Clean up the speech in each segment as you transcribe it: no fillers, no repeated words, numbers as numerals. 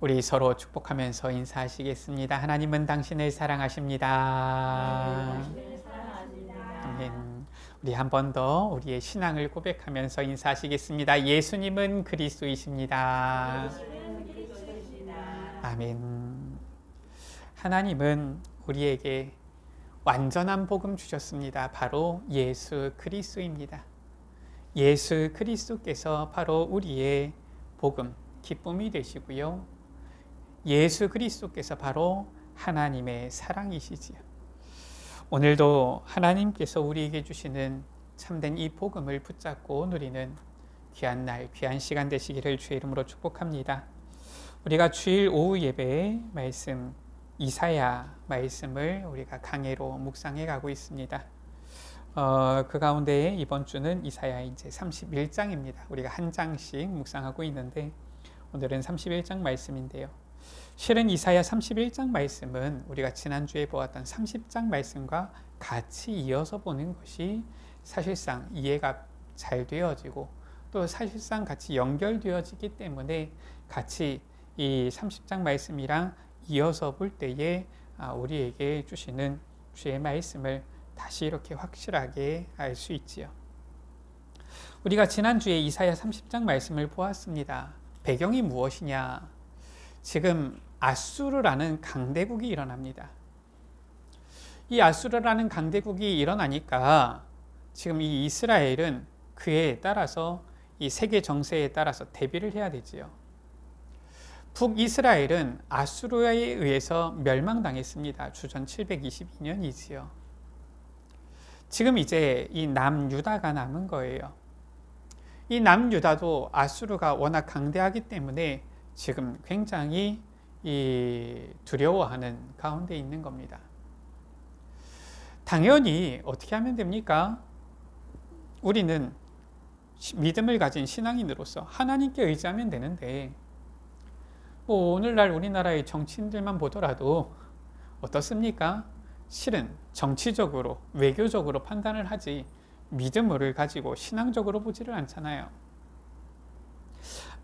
우리 서로 축복하면서 인사하시겠습니다. 하나님은 당신을 사랑하십니다. 당신을 사랑합니다. 아멘. 우리 한 번 더 우리의 신앙을 고백하면서 인사하시겠습니다. 예수님은 그리스도이십니다. 예수는 그리스도이십니다. 아멘. 하나님은 우리에게 완전한 복음 주셨습니다. 바로 예수 그리스도입니다. 예수 그리스도께서 바로 우리의 복음, 기쁨이 되시고요. 예수 그리스도께서 바로 하나님의 사랑이시지요. 오늘도 하나님께서 우리에게 주시는 참된 이 복음을 붙잡고 누리는 귀한 날, 귀한 시간 되시기를 주의 이름으로 축복합니다. 우리가 주일 오후 예배의 말씀, 이사야 말씀을 우리가 강해로 묵상해 가고 있습니다. 그 가운데 이번 주는 이사야 이제 31장입니다. 우리가 한 장씩 묵상하고 있는데 오늘은 31장 말씀인데요. 실은 이사야 31장 말씀은 우리가 지난주에 보았던 30장 말씀과 같이 이어서 보는 것이 사실상 이해가 잘 되어지고 또 사실상 같이 연결되어지기 때문에 같이 이 30장 말씀이랑 이어서 볼 때에 우리에게 주시는 주의 말씀을 다시 이렇게 확실하게 알 수 있지요. 우리가 지난주에 이사야 30장 말씀을 보았습니다. 배경이 무엇이냐? 지금 아수르라는 강대국이 일어납니다. 이 아수르라는 강대국이 일어나니까 지금 이 이스라엘은 그에 따라서 이 세계 정세에 따라서 대비를 해야 되지요. 북이스라엘은 아수르에 의해서 멸망당했습니다. 주전 722년이지요. 지금 이제 이 남유다가 남은 거예요. 이 남유다도 아수르가 워낙 강대하기 때문에 지금 굉장히 두려워하는 가운데 있는 겁니다. 당연히 어떻게 하면 됩니까? 우리는 믿음을 가진 신앙인으로서 하나님께 의지하면 되는데 오늘날 우리나라의 정치인들만 보더라도 어떻습니까? 실은 정치적으로, 외교적으로 판단을 하지 믿음을 가지고 신앙적으로 보지를 않잖아요.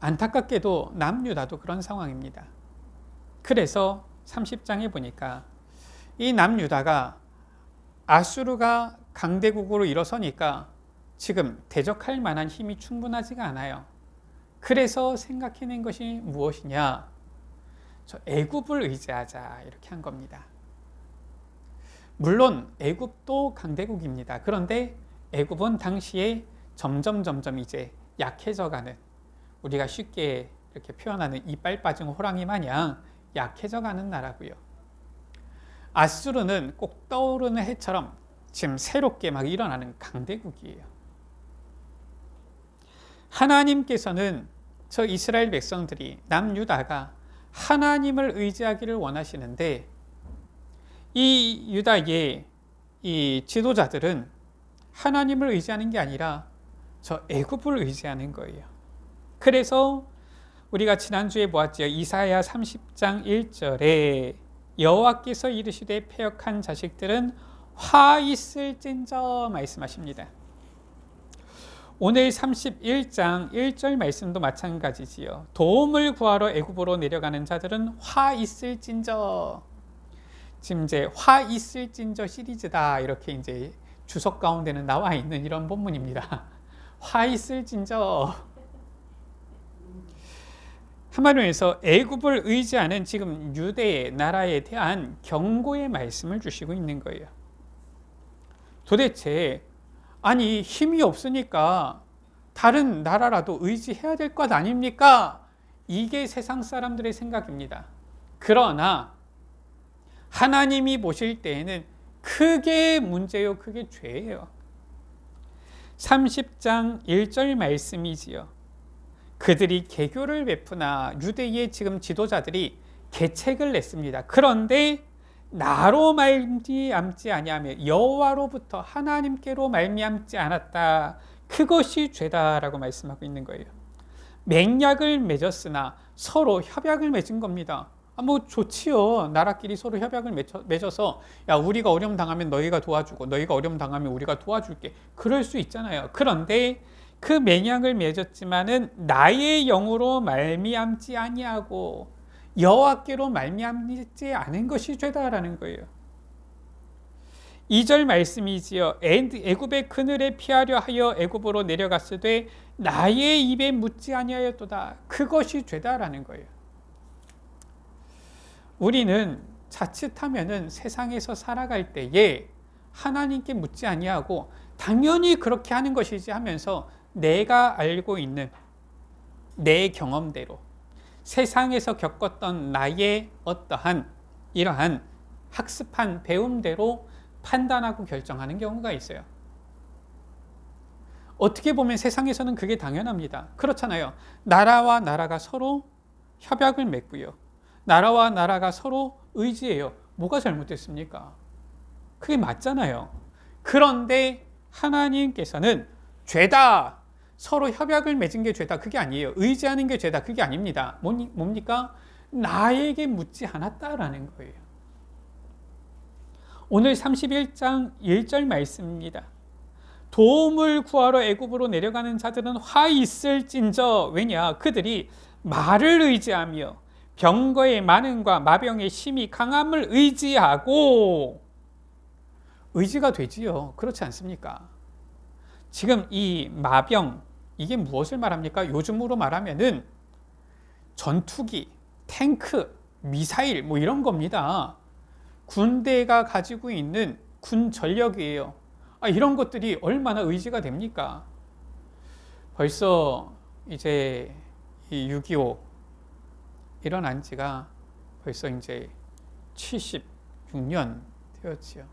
안타깝게도 남유다도 그런 상황입니다. 그래서 30장에 보니까 이 남유다가 아수르가 강대국으로 일어서니까 지금 대적할 만한 힘이 충분하지가 않아요. 그래서 생각해낸 것이 무엇이냐? 저 애굽을 의지하자 이렇게 한 겁니다. 물론 애굽도 강대국입니다. 그런데 애굽은 당시에 점점 이제 약해져가는, 우리가 쉽게 이렇게 표현하는 이빨 빠진 호랑이 마냥 약해져가는 나라고요. 아수르는 꼭 떠오르는 해처럼 지금 새롭게 막 일어나는 강대국이에요. 하나님께서는 저 이스라엘 백성들이 남유다가 하나님을 의지하기를 원하시는데 이 유다의 이 지도자들은 하나님을 의지하는 게 아니라 저 애굽을 의지하는 거예요. 그래서 우리가 지난주에 보았지요. 이사야 30장 1절에 여호와께서 이르시되 패역한 자식들은 화 있을진저 말씀하십니다. 오늘 31장 1절 말씀도 마찬가지지요. 도움을 구하러 애굽으로 내려가는 자들은 화 있을진저. 지금 이제 화 있을진저 시리즈다 이렇게 이제 주석 가운데는 나와 있는 이런 본문입니다. 화 있을진저. 한마디로 해서 애굽을 의지하는 지금 유대의 나라에 대한 경고의 말씀을 주시고 있는 거예요. 도대체 아니 힘이 없으니까 다른 나라라도 의지해야 될 것 아닙니까? 이게 세상 사람들의 생각입니다. 그러나 하나님이 보실 때에는 크게 문제요, 크게 죄예요. 30장 1절 말씀이지요. 그들이 개교를 베푸나 유대의 지금 지도자들이 계책을 냈습니다. 그런데 나로 말미암지 아니하며 여호와로부터 하나님께로 말미암지 않았다. 그것이 죄다라고 말씀하고 있는 거예요. 맹약을 맺었으나 서로 협약을 맺은 겁니다. 뭐 좋지요. 나라끼리 서로 협약을 맺어서 야 우리가 어려움 당하면 너희가 도와주고 너희가 어려움 당하면 우리가 도와줄게. 그럴 수 있잖아요. 그런데 그 맹약을 맺었지만은 나의 영으로 말미암지 아니하고 여호와께로 말미암지 않은 것이 죄다라는 거예요. 2절 말씀이지요. 애굽의 그늘에 피하려 하여 애굽으로 내려갔으되 나의 입에 묻지 아니하였도다. 그것이 죄다라는 거예요. 우리는 자칫하면은 세상에서 살아갈 때에 하나님께 묻지 아니하고 당연히 그렇게 하는 것이지 하면서 내가 알고 있는 내 경험대로 세상에서 겪었던 나의 어떠한 이러한 학습한 배움대로 판단하고 결정하는 경우가 있어요. 어떻게 보면 세상에서는 그게 당연합니다. 그렇잖아요. 나라와 나라가 서로 협약을 맺고요. 나라와 나라가 서로 의지해요. 뭐가 잘못됐습니까? 그게 맞잖아요. 그런데 하나님께서는 죄다, 서로 협약을 맺은 게 죄다, 그게 아니에요. 의지하는 게 죄다, 그게 아닙니다. 뭡니까? 나에게 묻지 않았다라는 거예요. 오늘 31장 1절 말씀입니다. 도움을 구하러 애굽으로 내려가는 자들은 화 있을진저. 왜냐? 그들이 말을 의지하며 병거의 많음과 마병의 심히 강함을 의지하고. 의지가 되지요. 그렇지 않습니까? 지금 이 마병, 이게 무엇을 말합니까? 요즘으로 말하면은 전투기, 탱크, 미사일 뭐 이런 겁니다. 군대가 가지고 있는 군 전력이에요. 이런 것들이 얼마나 의지가 됩니까? 벌써 이제 이 6.25 일어난 지가 벌써 이제 76년 되었지요.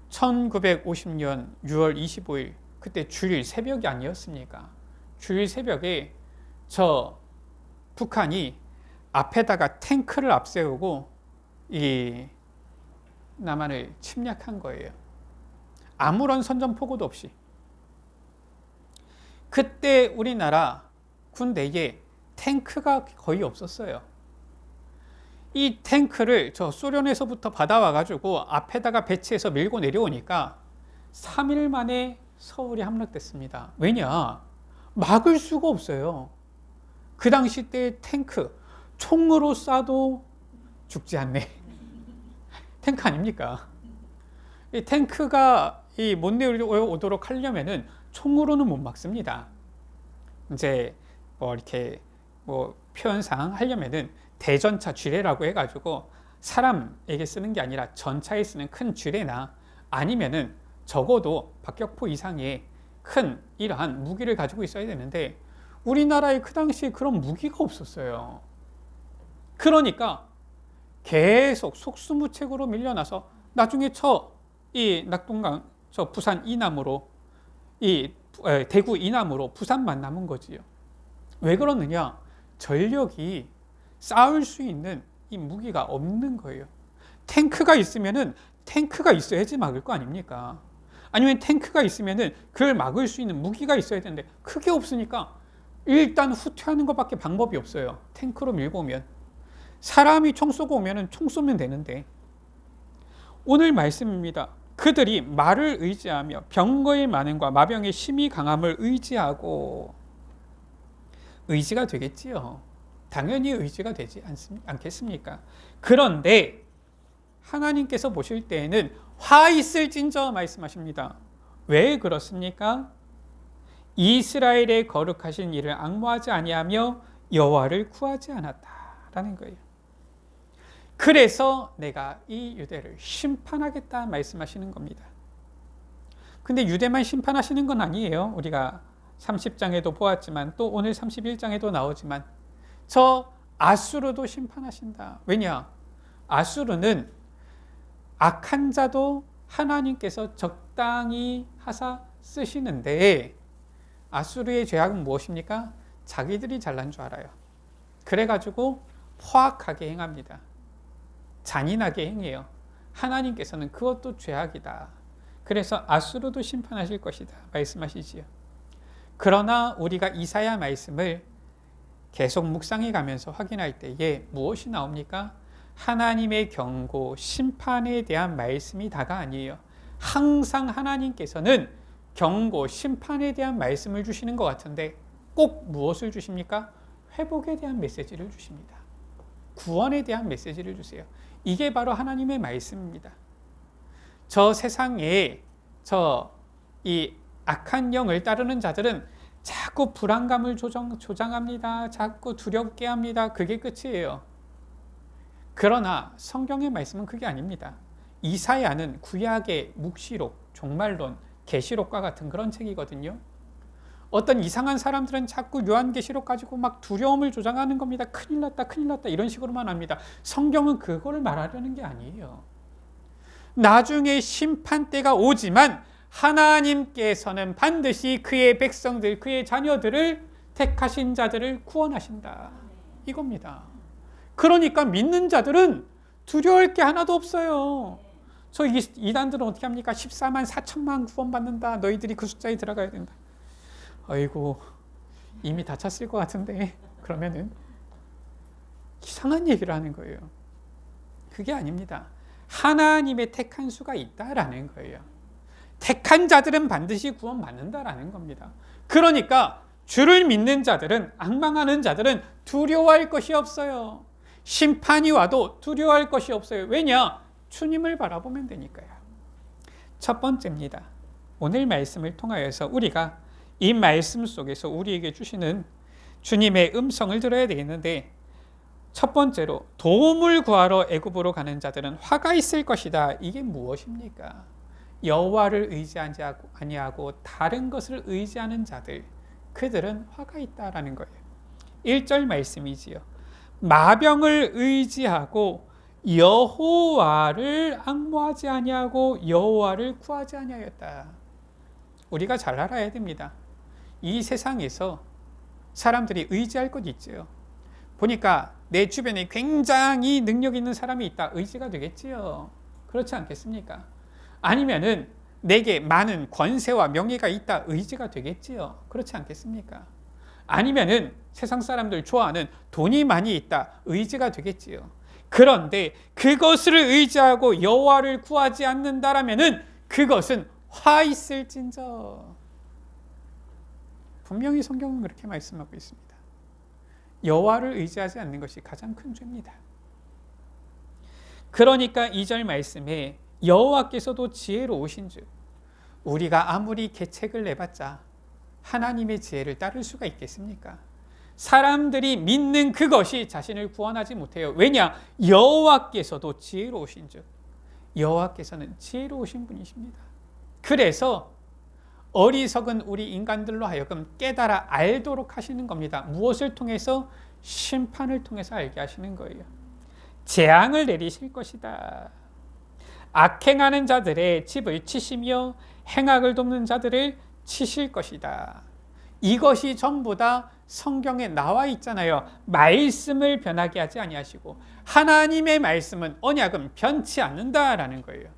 1950년 6월 25일 그때 주일 새벽이 아니었습니까? 주일 새벽에 저 북한이 앞에다가 탱크를 앞세우고 이 남한을 침략한 거예요. 아무런 선전포고도 없이. 그때 우리나라 군대에 탱크가 거의 없었어요. 이 탱크를 저 소련에서부터 받아와가지고 앞에다가 배치해서 밀고 내려오니까 3일 만에 서울이 함락됐습니다. 왜냐? 막을 수가 없어요. 그 당시 때 탱크, 총으로 쏴도 죽지 않네. 탱크 아닙니까? 이 탱크가 못 내려오도록 하려면은 총으로는 못 막습니다. 이제 이렇게 표현상 하려면은 대전차 쥐레라고 해가지고 사람에게 쓰는 게 아니라 전차에 쓰는 큰 쥐레나 아니면은 적어도 박격포 이상의 큰 이러한 무기를 가지고 있어야 되는데 우리나라에 그 당시에 그런 무기가 없었어요. 그러니까 계속 속수무책으로 밀려나서 나중에 이 낙동강, 부산 이남으로 대구 이남으로 부산만 남은 거지요. 왜 그러느냐? 전력이 싸울 수 있는 이 무기가 없는 거예요. 탱크가 있으면은 탱크가 있어야지 막을 거 아닙니까? 아니면 탱크가 있으면은 그걸 막을 수 있는 무기가 있어야 되는데 그게 없으니까 일단 후퇴하는 것밖에 방법이 없어요. 탱크로 밀고 오면. 사람이 총 쏘고 오면은 총 쏘면 되는데. 오늘 말씀입니다. 그들이 말을 의지하며 병거의 많음과 마병의 심히 강함을 의지하고. 의지가 되겠지요. 당연히 의지가 되지 않겠습니까? 그런데 하나님께서 보실 때에는 화 있을진저 말씀하십니다. 왜 그렇습니까? 이스라엘의 거룩하신 이를 앙모하지 아니하며 여호와를 구하지 않았다라는 거예요. 그래서 내가 이 유대를 심판하겠다 말씀하시는 겁니다. 근데 유대만 심판하시는 건 아니에요. 우리가 30장에도 보았지만 또 오늘 31장에도 나오지만 저 아수르도 심판하신다. 왜냐? 아수르는 악한 자도 하나님께서 적당히 하사 쓰시는데 아수르의 죄악은 무엇입니까? 자기들이 잘난 줄 알아요. 그래가지고 포악하게 행합니다. 잔인하게 행해요. 하나님께서는 그것도 죄악이다. 그래서 아수르도 심판하실 것이다 말씀하시지요. 그러나 우리가 이사야 말씀을 계속 묵상해 가면서 확인할 때에 무엇이 나옵니까? 하나님의 경고, 심판에 대한 말씀이 다가 아니에요. 항상 하나님께서는 경고, 심판에 대한 말씀을 주시는 것 같은데 꼭 무엇을 주십니까? 회복에 대한 메시지를 주십니다. 구원에 대한 메시지를 주세요. 이게 바로 하나님의 말씀입니다. 저 세상에 이 악한 영을 따르는 자들은 자꾸 불안감을 조장합니다. 자꾸 두렵게 합니다. 그게 끝이에요. 그러나 성경의 말씀은 그게 아닙니다. 이사야는 구약의 묵시록, 종말론, 계시록과 같은 그런 책이거든요. 어떤 이상한 사람들은 자꾸 요한계시록 가지고 막 두려움을 조장하는 겁니다. 큰일 났다, 큰일 났다 이런 식으로만 합니다. 성경은 그거를 말하려는 게 아니에요. 나중에 심판 때가 오지만 하나님께서는 반드시 그의 백성들, 그의 자녀들을 택하신 자들을 구원하신다. 이겁니다. 그러니까 믿는 자들은 두려울 게 하나도 없어요. 저 이단들은 어떻게 합니까? 14만 4천만 구원받는다. 너희들이 그 숫자에 들어가야 된다. 아이고, 이미 다 찼을 것 같은데. 그러면은 이상한 얘기를 하는 거예요. 그게 아닙니다. 하나님의 택한 수가 있다라는 거예요. 택한 자들은 반드시 구원받는다라는 겁니다. 그러니까 주를 믿는 자들은, 앙망하는 자들은 두려워할 것이 없어요. 심판이 와도 두려워할 것이 없어요. 왜냐? 주님을 바라보면 되니까요. 첫 번째입니다. 오늘 말씀을 통하여서 우리가 이 말씀 속에서 우리에게 주시는 주님의 음성을 들어야 되겠는데, 첫 번째로 도움을 구하러 애굽으로 가는 자들은 화가 있을 것이다. 이게 무엇입니까? 여호와를 의지하지 아니하고 다른 것을 의지하는 자들, 그들은 화가 있다라는 거예요. 1절 말씀이지요. 마병을 의지하고 여호와를 앙모하지 아니하고 여호와를 구하지 아니하였다. 우리가 잘 알아야 됩니다. 이 세상에서 사람들이 의지할 것 있지요. 보니까 내 주변에 굉장히 능력 있는 사람이 있다. 의지가 되겠지요. 그렇지 않겠습니까? 아니면은 내게 많은 권세와 명예가 있다. 의지가 되겠지요. 그렇지 않겠습니까? 아니면은 세상 사람들 좋아하는 돈이 많이 있다. 의지가 되겠지요. 그런데 그것을 의지하고 여호와를 구하지 않는다라면은 그것은 화 있을진저. 분명히 성경은 그렇게 말씀하고 있습니다. 여호와를 의지하지 않는 것이 가장 큰 죄입니다. 그러니까 2절 말씀에 여호와께서도 지혜로우신즉 우리가 아무리 계책을 내봤자 하나님의 지혜를 따를 수가 있겠습니까? 사람들이 믿는 그것이 자신을 구원하지 못해요. 왜냐? 여호와께서도 지혜로우신즉. 여호와께서는 지혜로우신 분이십니다. 그래서 어리석은 우리 인간들로 하여금 깨달아 알도록 하시는 겁니다. 무엇을 통해서? 심판을 통해서 알게 하시는 거예요. 재앙을 내리실 것이다. 악행하는 자들의 집을 치시며 행악을 돕는 자들을 치실 것이다. 이것이 전부 다 성경에 나와 있잖아요. 말씀을 변하게 하지 아니하시고 하나님의 말씀은 언약은 변치 않는다라는 거예요.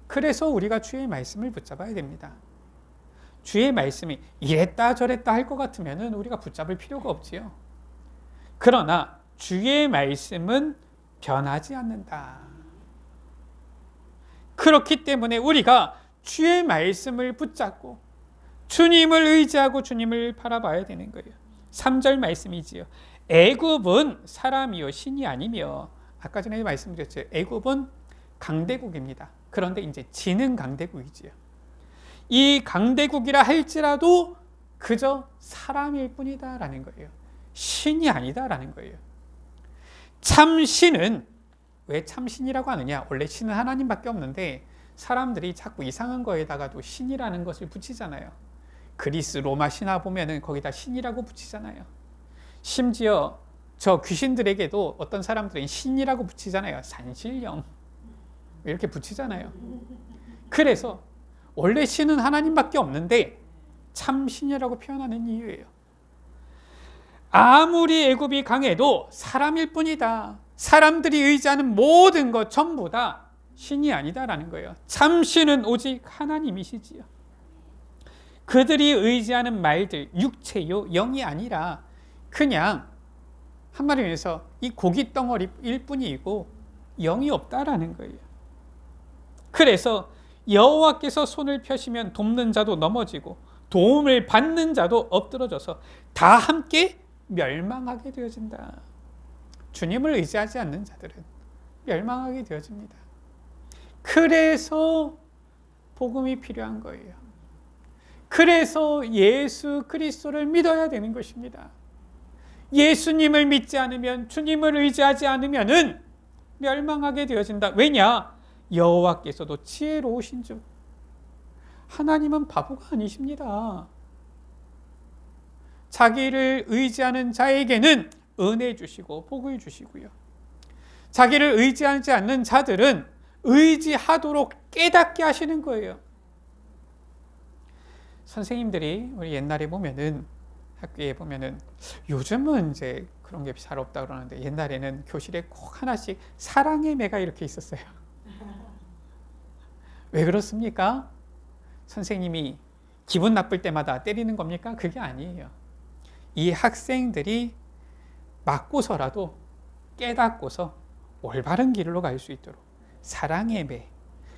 그래서 우리가 주의 말씀을 붙잡아야 됩니다. 주의 말씀이 이랬다 저랬다 할 것 같으면 우리가 붙잡을 필요가 없지요. 그러나 주의 말씀은 변하지 않는다. 그렇기 때문에 우리가 주의 말씀을 붙잡고 주님을 의지하고 주님을 바라봐야 되는 거예요. 3절 말씀이지요. 애굽은 사람이요 신이 아니며, 아까 전에 말씀드렸죠. 애굽은 강대국입니다. 그런데 이제 지는 강대국이지요. 이 강대국이라 할지라도 그저 사람일 뿐이다라는 거예요. 신이 아니다라는 거예요. 참신은 왜 참신이라고 하느냐? 원래 신은 하나님밖에 없는데 사람들이 자꾸 이상한 거에다가도 신이라는 것을 붙이잖아요. 그리스 로마 신화 보면은 거기다 신이라고 붙이잖아요. 심지어 저 귀신들에게도 어떤 사람들은 신이라고 붙이잖아요. 산신령 이렇게 붙이잖아요. 그래서 원래 신은 하나님밖에 없는데 참신이라고 표현하는 이유예요. 아무리 애굽이 강해도 사람일 뿐이다. 사람들이 의지하는 모든 것 전부 다 신이 아니다라는 거예요. 참신은 오직 하나님이시지요. 그들이 의지하는 말들, 육체요, 영이 아니라 그냥 한마디로 해서 이 고기 덩어리일 뿐이고 영이 없다라는 거예요. 그래서 여호와께서 손을 펴시면 돕는 자도 넘어지고 도움을 받는 자도 엎드러져서 다 함께 멸망하게 되어진다. 주님을 의지하지 않는 자들은 멸망하게 되어집니다. 그래서 복음이 필요한 거예요. 그래서 예수 그리스도를 믿어야 되는 것입니다. 예수님을 믿지 않으면, 주님을 의지하지 않으면은 멸망하게 되어진다. 왜냐? 여호와께서도 지혜로우신 줄. 하나님은 바보가 아니십니다. 자기를 의지하는 자에게는 은혜 주시고 복을 주시고요. 자기를 의지하지 않는 자들은 의지하도록 깨닫게 하시는 거예요. 선생님들이 우리 옛날에 보면은, 학교에 보면은, 요즘은 이제 그런 게 잘 없다 그러는데 옛날에는 교실에 꼭 하나씩 사랑의 매가 이렇게 있었어요. 왜 그렇습니까? 선생님이 기분 나쁠 때마다 때리는 겁니까? 그게 아니에요. 이 학생들이 맞고서라도 깨닫고서 올바른 길로 갈 수 있도록 사랑의 매.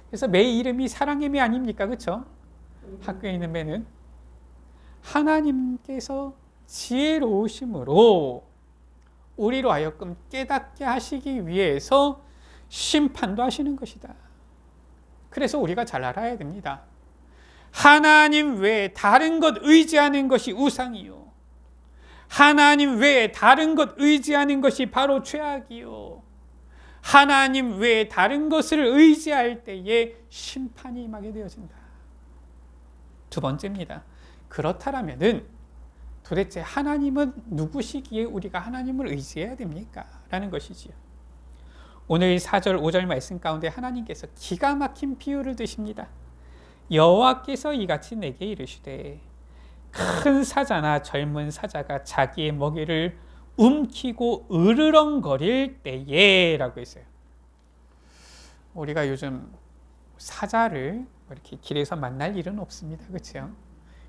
그래서 매 이름이 사랑의 매 아닙니까? 그렇죠? 학교에 있는 매는 하나님께서 지혜로우심으로 우리로 하여금 깨닫게 하시기 위해서 심판도 하시는 것이다. 그래서 우리가 잘 알아야 됩니다. 하나님 외에 다른 것 의지하는 것이 우상이요. 하나님 외에 다른 것 의지하는 것이 바로 죄악이요. 하나님 외에 다른 것을 의지할 때에 심판이 임하게 되어진다. 두 번째입니다. 그렇다면은 도대체 하나님은 누구시기에 우리가 하나님을 의지해야 됩니까? 라는 것이지요. 오늘 4절 5절 말씀 가운데 하나님께서 기가 막힌 비유를 드십니다. 여호와께서 이같이 내게 이르시되 큰 사자나 젊은 사자가 자기의 먹이를 움키고 으르렁거릴 때에 라고 했어요. 우리가 요즘 사자를 이렇게 길에서 만날 일은 없습니다. 그렇죠?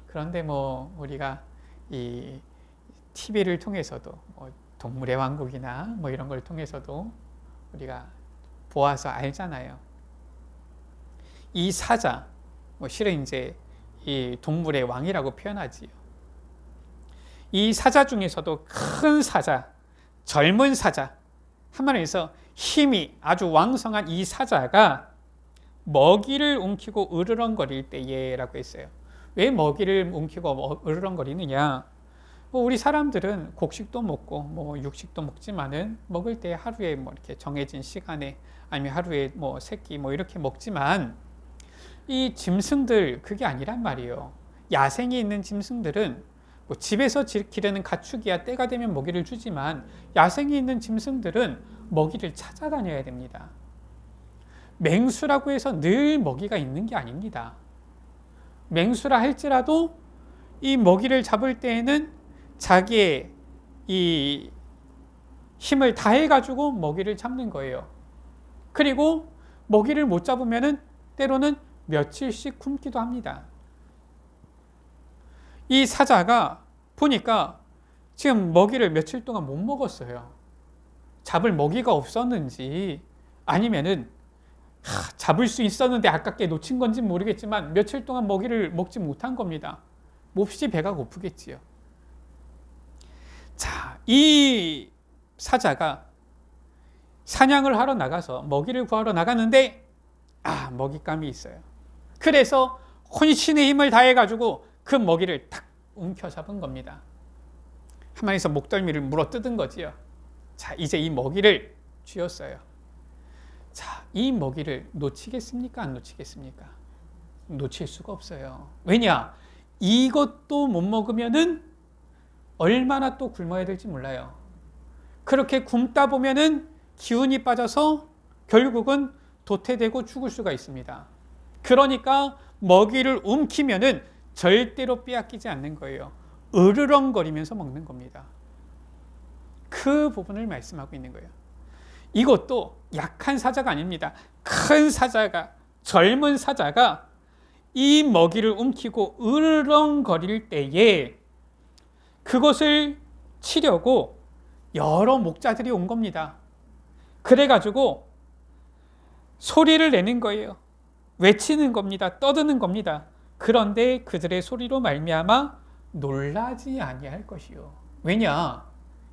그런데 뭐 우리가 이 TV를 통해서도 동물의 왕국이나 뭐 이런 걸 통해서도 우리가 보아서 알잖아요. 이 사자, 실은 이제 이 동물의 왕이라고 표현하지요. 이 사자 중에서도 큰 사자, 젊은 사자, 한마디에서 힘이 아주 왕성한 이 사자가 먹이를 움키고 으르렁거릴 때에 라고 했어요. 왜 먹이를 움키고 으르렁거리느냐? 우리 사람들은 곡식도 먹고 육식도 먹지만은 먹을 때 하루에 이렇게 정해진 시간에 아니면 하루에 새끼 이렇게 먹지만 이 짐승들 그게 아니란 말이에요. 야생에 있는 짐승들은 집에서 기르는 가축이야 때가 되면 먹이를 주지만 야생에 있는 짐승들은 먹이를 찾아다녀야 됩니다. 맹수라고 해서 늘 먹이가 있는 게 아닙니다. 맹수라 할지라도 이 먹이를 잡을 때에는 자기의 이 힘을 다해가지고 먹이를 잡는 거예요. 그리고 먹이를 못 잡으면은 때로는 며칠씩 굶기도 합니다. 이 사자가 보니까 지금 먹이를 며칠 동안 못 먹었어요. 잡을 먹이가 없었는지 아니면은 잡을 수 있었는데 아깝게 놓친 건지 모르겠지만 며칠 동안 먹이를 먹지 못한 겁니다. 몹시 배가 고프겠지요. 자, 이 사자가 사냥을 하러 나가서 먹이를 구하러 나갔는데 먹잇감이 있어요. 그래서 혼신의 힘을 다해가지고 그 먹이를 탁 움켜잡은 겁니다. 한마디에서 목덜미를 물어 뜯은 거지요. 자, 이제 이 먹이를 쥐었어요. 자, 이 먹이를 놓치겠습니까? 안 놓치겠습니까? 놓칠 수가 없어요. 왜냐? 이것도 못 먹으면은 얼마나 또 굶어야 될지 몰라요. 그렇게 굶다 보면은 기운이 빠져서 결국은 도태되고 죽을 수가 있습니다. 그러니까 먹이를 움키면은 절대로 빼앗기지 않는 거예요. 으르렁거리면서 먹는 겁니다. 그 부분을 말씀하고 있는 거예요. 이것도 약한 사자가 아닙니다. 큰 사자가, 젊은 사자가 이 먹이를 움키고 으르렁거릴 때에 그것을 치려고 여러 목자들이 온 겁니다. 그래가지고 소리를 내는 거예요. 외치는 겁니다. 떠드는 겁니다. 그런데 그들의 소리로 말미암아 놀라지 아니할 것이요. 왜냐?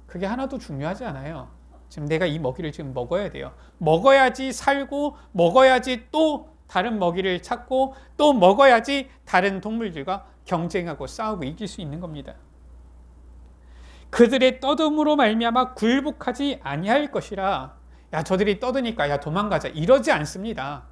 그게 하나도 중요하지 않아요. 지금 내가 이 먹이를 지금 먹어야 돼요. 먹어야지 살고, 먹어야지 또 다른 먹이를 찾고, 또 먹어야지 다른 동물들과 경쟁하고 싸우고 이길 수 있는 겁니다. 그들의 떠듦으로 말미암아 굴복하지 아니할 것이라. 야, 저들이 떠드니까 야 도망가자 이러지 않습니다.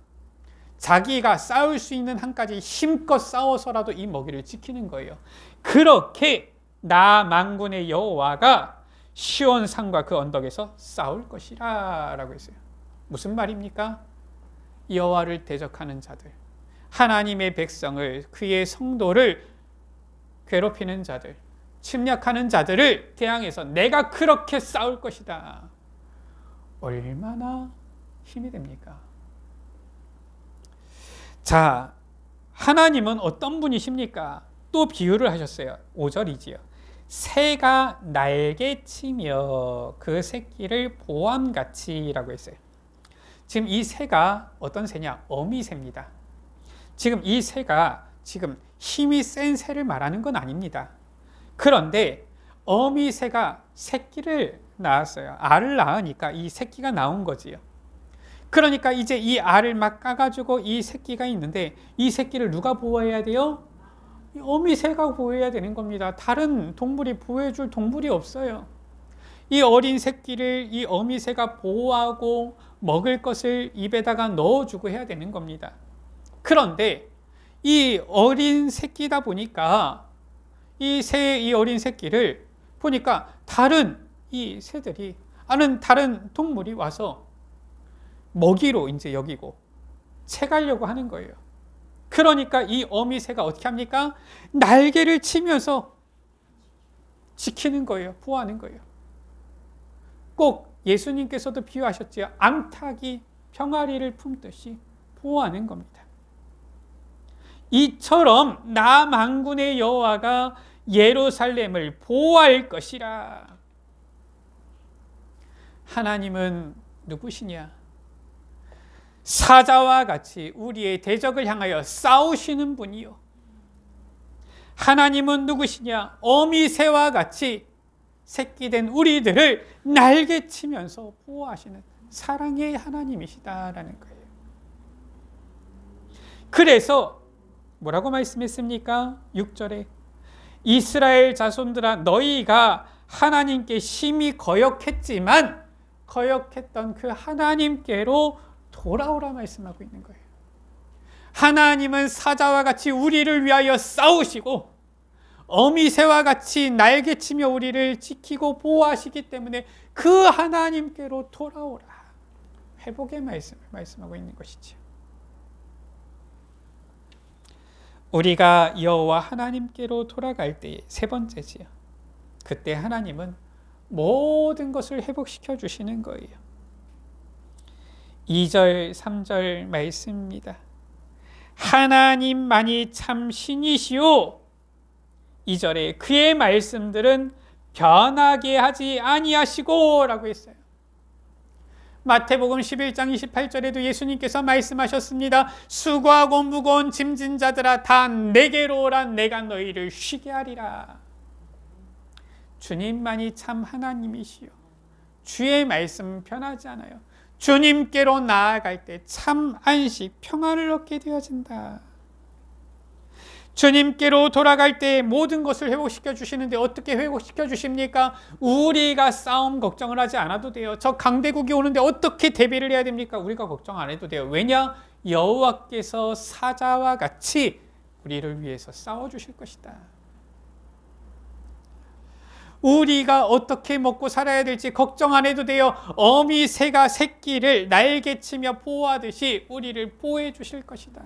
자기가 싸울 수 있는 한까지 힘껏 싸워서라도 이 먹이를 지키는 거예요. 그렇게 나 만군의 여호와가 시온 산과 그 언덕에서 싸울 것이라 라고 했어요. 무슨 말입니까? 여호와를 대적하는 자들, 하나님의 백성을, 그의 성도를 괴롭히는 자들, 침략하는 자들을 대항해서 내가 그렇게 싸울 것이다. 얼마나 힘이 됩니까? 자, 하나님은 어떤 분이십니까? 또 비유를 하셨어요. 5절이지요. 새가 날개치며 그 새끼를 보암같이라고 했어요. 지금 이 새가 어떤 새냐? 어미새입니다. 지금 이 새가 지금 힘이 센 새를 말하는 건 아닙니다. 그런데 어미새가 새끼를 낳았어요. 알을 낳으니까 이 새끼가 나온 거지요. 그러니까 이제 이 알을 막 까가지고 이 새끼가 있는데 이 새끼를 누가 보호해야 돼요? 어미새가 보호해야 되는 겁니다. 다른 동물이 보호해줄 동물이 없어요. 이 어린 새끼를 이 어미새가 보호하고 먹을 것을 입에다가 넣어주고 해야 되는 겁니다. 그런데 이 어린 새끼다 보니까 이 어린 새끼를 보니까 다른 이 새들이, 다른 동물이 와서 먹이로 이제 여기고 채가려고 하는 거예요. 그러니까 이 어미새가 어떻게 합니까? 날개를 치면서 지키는 거예요. 보호하는 거예요. 꼭 예수님께서도 비유하셨지요. 암탉이 병아리를 품듯이 보호하는 겁니다. 이처럼 나 만군의 여호와가 예루살렘을 보호할 것이라. 하나님은 누구시냐? 사자와 같이 우리의 대적을 향하여 싸우시는 분이요. 하나님은 누구시냐? 어미새와 같이 새끼된 우리들을 날개치면서 보호하시는 사랑의 하나님이시다라는 거예요. 그래서 뭐라고 말씀했습니까? 6절에 이스라엘 자손들아 너희가 하나님께 심히 거역했지만 거역했던 그 하나님께로 돌아오라 말씀하고 있는 거예요. 하나님은 사자와 같이 우리를 위하여 싸우시고 어미새와 같이 날개치며 우리를 지키고 보호하시기 때문에 그 하나님께로 돌아오라. 회복의 말씀을 말씀하고 있는 것이죠. 우리가 여호와 하나님께로 돌아갈 때의 세 번째지요. 그때 하나님은 모든 것을 회복시켜 주시는 거예요. 2절, 3절 말씀입니다. 하나님만이 참 신이시오. 2절에 그의 말씀들은 변하게 하지 아니하시고 라고 했어요. 마태복음 11장 28절에도 예수님께서 말씀하셨습니다. 수고하고 무거운 짐진 자들아 다 내게로 오라. 내가 너희를 쉬게 하리라. 주님만이 참 하나님이시요. 주의 말씀 변하지 않아요. 주님께로 나아갈 때 참 안식, 평안을 얻게 되어진다. 주님께로 돌아갈 때 모든 것을 회복시켜 주시는데 어떻게 회복시켜 주십니까? 우리가 싸움 걱정을 하지 않아도 돼요. 저 강대국이 오는데 어떻게 대비를 해야 됩니까? 우리가 걱정 안 해도 돼요. 왜냐? 여호와께서 사자와 같이 우리를 위해서 싸워 주실 것이다. 우리가 어떻게 먹고 살아야 될지 걱정 안 해도 돼요. 어미새가 새끼를 날개치며 보호하듯이 우리를 보호해 주실 것이다.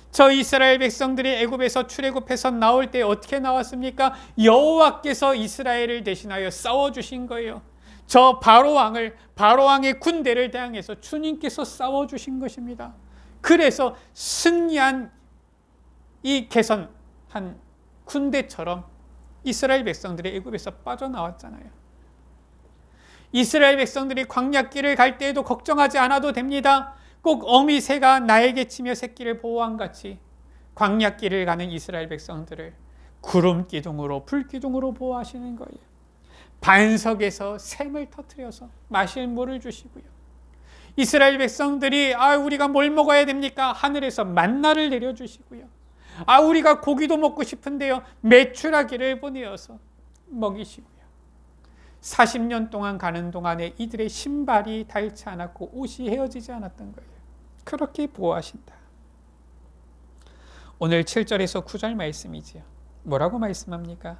저 이스라엘 백성들이 애굽에서 출애굽해서 나올 때 어떻게 나왔습니까? 여호와께서 이스라엘을 대신하여 싸워주신 거예요. 저 바로왕의 군대를 대항해서 주님께서 싸워주신 것입니다. 그래서 승리한 이 개선한 군대처럼 이스라엘 백성들이 애굽에서 빠져나왔잖아요. 이스라엘 백성들이 광야길을 갈 때에도 걱정하지 않아도 됩니다. 꼭 어미새가 날개치며 새끼를 보호한 같이 광야길을 가는 이스라엘 백성들을 구름 기둥으로 불 기둥으로 보호하시는 거예요. 반석에서 샘을 터뜨려서 마실 물을 주시고요. 이스라엘 백성들이 우리가 뭘 먹어야 됩니까? 하늘에서 만나를 내려주시고요. 우리가 고기도 먹고 싶은데요. 메추라기를 보내어서 먹이시고요. 40년 동안 가는 동안에 이들의 신발이 닳지 않았고 옷이 헤어지지 않았던 거예요. 그렇게 보호하신다. 오늘 7절에서 9절 말씀이지요. 뭐라고 말씀합니까?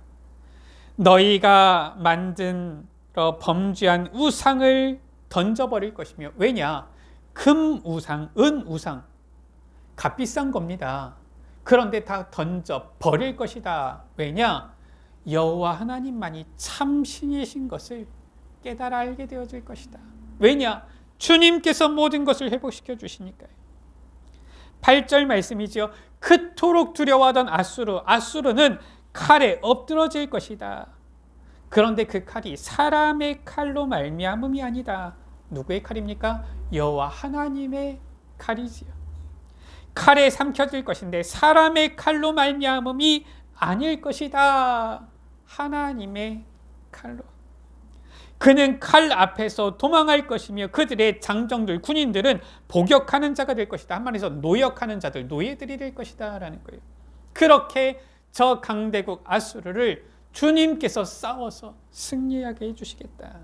너희가 만든 범죄한 우상을 던져버릴 것이며, 왜냐? 금 우상, 은 우상, 값비싼 겁니다. 그런데 다 던져버릴 것이다. 왜냐? 여호와 하나님만이 참 신이신 것을 깨달아 알게 되어질 것이다. 왜냐? 주님께서 모든 것을 회복시켜 주시니까요. 8절 말씀이지요. 그토록 두려워하던 아수르는 칼에 엎드러질 것이다. 그런데 그 칼이 사람의 칼로 말미암음이 아니다. 누구의 칼입니까? 여호와 하나님의 칼이지요. 칼에 삼켜질 것인데 사람의 칼로 말미암음이 아닐 것이다. 하나님의 칼로. 그는 칼 앞에서 도망할 것이며 그들의 장정들, 군인들은 복역하는 자가 될 것이다. 한마디로 노역하는 자들, 노예들이 될 것이다 라는 거예요. 그렇게 저 강대국 아수르를 주님께서 싸워서 승리하게 해주시겠다.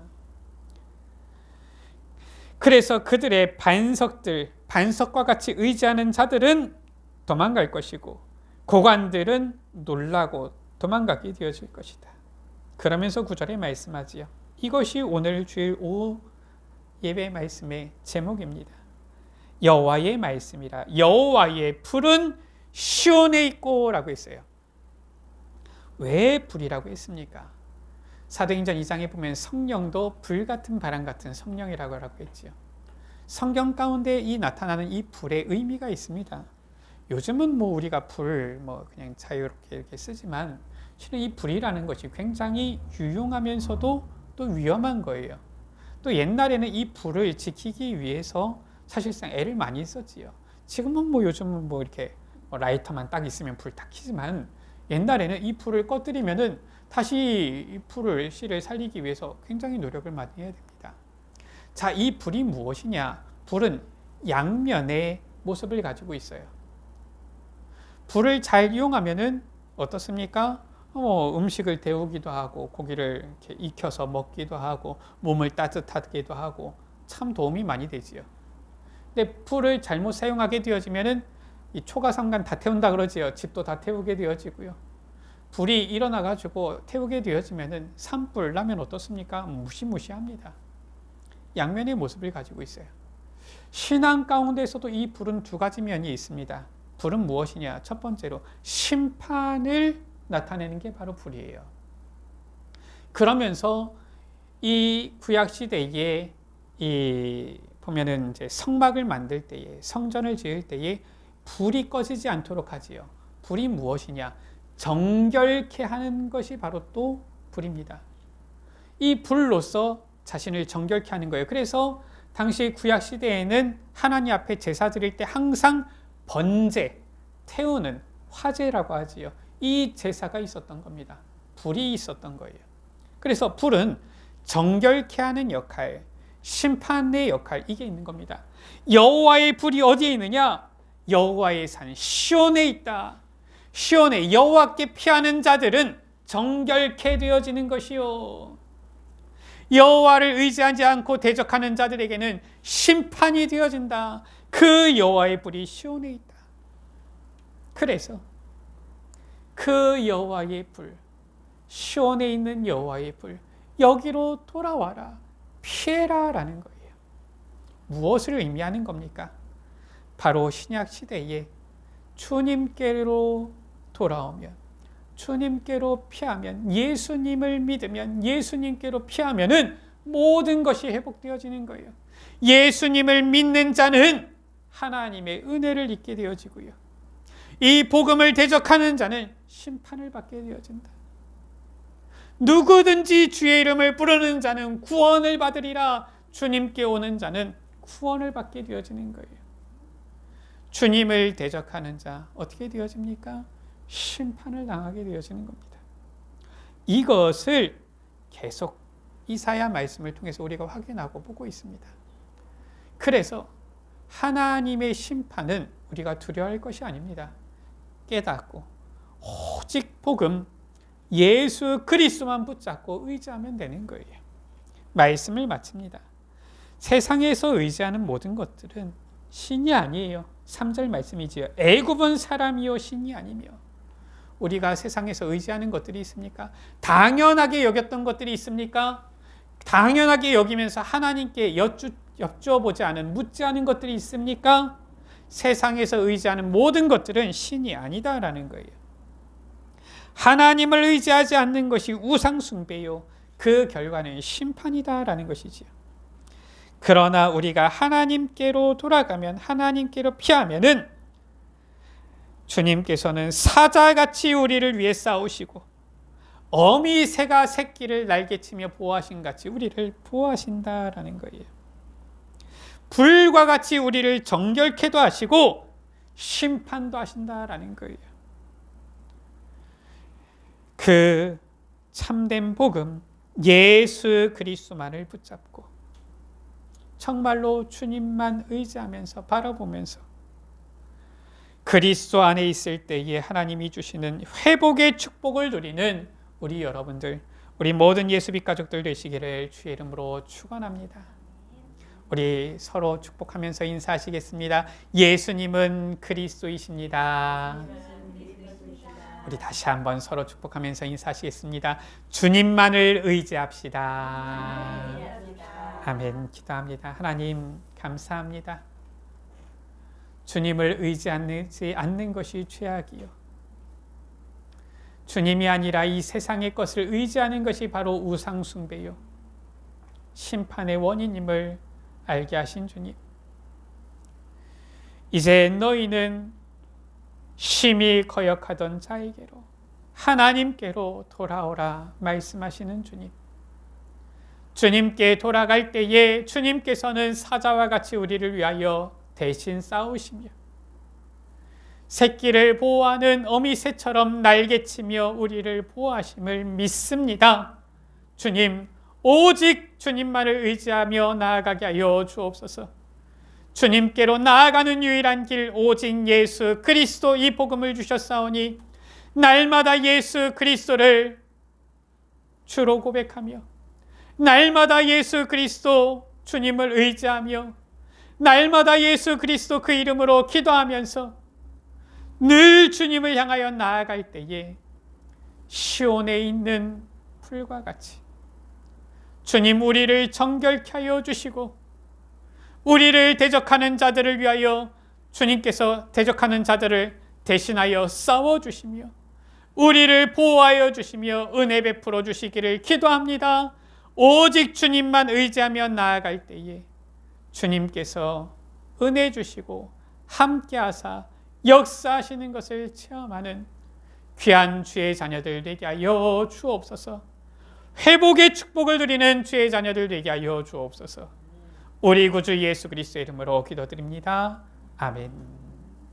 그래서 그들의 반석과 같이 의지하는 자들은 도망갈 것이고 고관들은 놀라고 도망가게 되어질 것이다. 그러면서 9절에 말씀하지요. 이것이 오늘 주일 오후 예배 말씀의 제목입니다. 여호와의 말씀이라. 여호와의 불은 시온에 있고 라고 했어요. 왜 불이라고 했습니까? 사도행전 2장에 보면 성령도 불 같은 바람 같은 성령이라고 했지요. 성경 가운데 나타나는 이 불의 의미가 있습니다. 요즘은 우리가 불 그냥 자유롭게 이렇게 쓰지만 실은 이 불이라는 것이 굉장히 유용하면서도 또 위험한 거예요. 또 옛날에는 이 불을 지키기 위해서 사실상 애를 많이 썼지요. 지금은 요즘은 이렇게 라이터만 딱 있으면 불 딱 켜지만 옛날에는 이 불을 꺼뜨리면은 다시 이 불을 씨를 살리기 위해서 굉장히 노력을 많이 해야 됩니다. 자, 이 불이 무엇이냐? 불은 양면의 모습을 가지고 있어요. 불을 잘 이용하면은 어떻습니까? 음식을 데우기도 하고 고기를 이렇게 익혀서 먹기도 하고 몸을 따뜻하게도 하고 참 도움이 많이 되지요. 근데 불을 잘못 사용하게 되어지면은 이 초가삼간 다 태운다 그러지요. 집도 다 태우게 되어지고요. 불이 일어나 가지고 태우게 되어지면은 산불 나면 어떻습니까? 무시무시합니다. 양면의 모습을 가지고 있어요. 신앙 가운데서도 이 불은 두 가지 면이 있습니다. 불은 무엇이냐? 첫 번째로 심판을 나타내는 게 바로 불이에요. 그러면서 이 구약 시대에 보면은 이제 성막을 만들 때에 성전을 지을 때에 불이 꺼지지 않도록 하지요. 불이 무엇이냐? 정결케 하는 것이 바로 또 불입니다. 이 불로서 자신을 정결케 하는 거예요. 그래서 당시 구약 시대에는 하나님 앞에 제사 드릴 때 항상 번제, 태우는 화제라고 하지요. 이 제사가 있었던 겁니다. 불이 있었던 거예요. 그래서 불은 정결케 하는 역할, 심판의 역할, 이게 있는 겁니다. 여호와의 불이 어디에 있느냐? 여호와의 산 시온에 있다. 시온에 여호와께 피하는 자들은 정결케 되어지는 것이요. 여호와를 의지하지 않고 대적하는 자들에게는 심판이 되어진다. 그 여호와의 불이 시온에 있다. 그래서 그 여호와의 불, 시온에 있는 여호와의 불, 여기로 돌아와라, 피해라 라는 거예요. 무엇을 의미하는 겁니까? 바로 신약 시대에 주님께로 돌아오면, 주님께로 피하면, 예수님을 믿으면, 예수님께로 피하면은 모든 것이 회복되어지는 거예요. 예수님을 믿는 자는 하나님의 은혜를 입게 되어지고요. 이 복음을 대적하는 자는 심판을 받게 되어진다. 누구든지 주의 이름을 부르는 자는 구원을 받으리라. 주님께 오는 자는 구원을 받게 되어지는 거예요. 주님을 대적하는 자 어떻게 되어집니까? 심판을 당하게 되어지는 겁니다. 이것을 계속 이사야 말씀을 통해서 우리가 확인하고 보고 있습니다. 그래서 하나님의 심판은 우리가 두려워할 것이 아닙니다. 깨닫고 오직 복음 예수 그리스도만 붙잡고 의지하면 되는 거예요. 말씀을 마칩니다. 세상에서 의지하는 모든 것들은 신이 아니에요. 3절 말씀이지요. 애굽은 사람이요 신이 아니며. 우리가 세상에서 의지하는 것들이 있습니까? 당연하게 여겼던 것들이 있습니까? 당연하게 여기면서 하나님께 여쭈어보지 않은, 묻지 않은 것들이 있습니까? 세상에서 의지하는 모든 것들은 신이 아니다라는 거예요. 하나님을 의지하지 않는 것이 우상숭배요. 그 결과는 심판이다라는 것이지요. 그러나 우리가 하나님께로 돌아가면, 하나님께로 피하면은 주님께서는 사자같이 우리를 위해 싸우시고 어미 새가 새끼를 날개치며 보호하신 같이 우리를 보호하신다라는 거예요. 불과 같이 우리를 정결케도 하시고 심판도 하신다라는 거예요. 그 참된 복음 예수 그리스도만을 붙잡고 정말로 주님만 의지하면서 바라보면서 그리스도 안에 있을 때에 하나님이 주시는 회복의 축복을 누리는 우리 여러분들, 우리 모든 예수빛 가족들 되시기를 주의 이름으로 축원합니다. 우리 서로 축복하면서 인사하시겠습니다. 예수님은 그리스도이십니다. 우리 다시 한번 서로 축복하면서 인사하시겠습니다. 주님만을 의지합시다. 아멘. 기도합니다. 하나님 감사합니다. 주님을 의지하지 않는 것이 죄악이요. 주님이 아니라 이 세상의 것을 의지하는 것이 바로 우상숭배요. 심판의 원인임을 알게 하신 주님. 이제 너희는 심히 거역하던 자에게로 하나님께로 돌아오라 말씀하시는 주님. 주님께 돌아갈 때에 주님께서는 사자와 같이 우리를 위하여 대신 싸우시며 새끼를 보호하는 어미새처럼 날개치며 우리를 보호하심을 믿습니다. 주님, 오직 주님만을 의지하며 나아가게 하여 주옵소서. 주님께로 나아가는 유일한 길 오직 예수 그리스도 이 복음을 주셨사오니 날마다 예수 그리스도를 주로 고백하며 날마다 예수 그리스도 주님을 의지하며 날마다 예수 그리스도 그 이름으로 기도하면서 늘 주님을 향하여 나아갈 때에 시온에 있는 풀과 같이 주님 우리를 정결케 하여 주시고 우리를 대적하는 자들을 위하여 주님께서 대적하는 자들을 대신하여 싸워주시며 우리를 보호하여 주시며 은혜 베풀어 주시기를 기도합니다. 오직 주님만 의지하며 나아갈 때에 주님께서 은혜 주시고 함께 하사 역사하시는 것을 체험하는 귀한 주의 자녀들 되게 하여 주옵소서. 회복의 축복을 누리는 주의 자녀들 되게 하여 주옵소서. 우리 구주 예수 그리스도의 이름으로 기도드립니다. 아멘.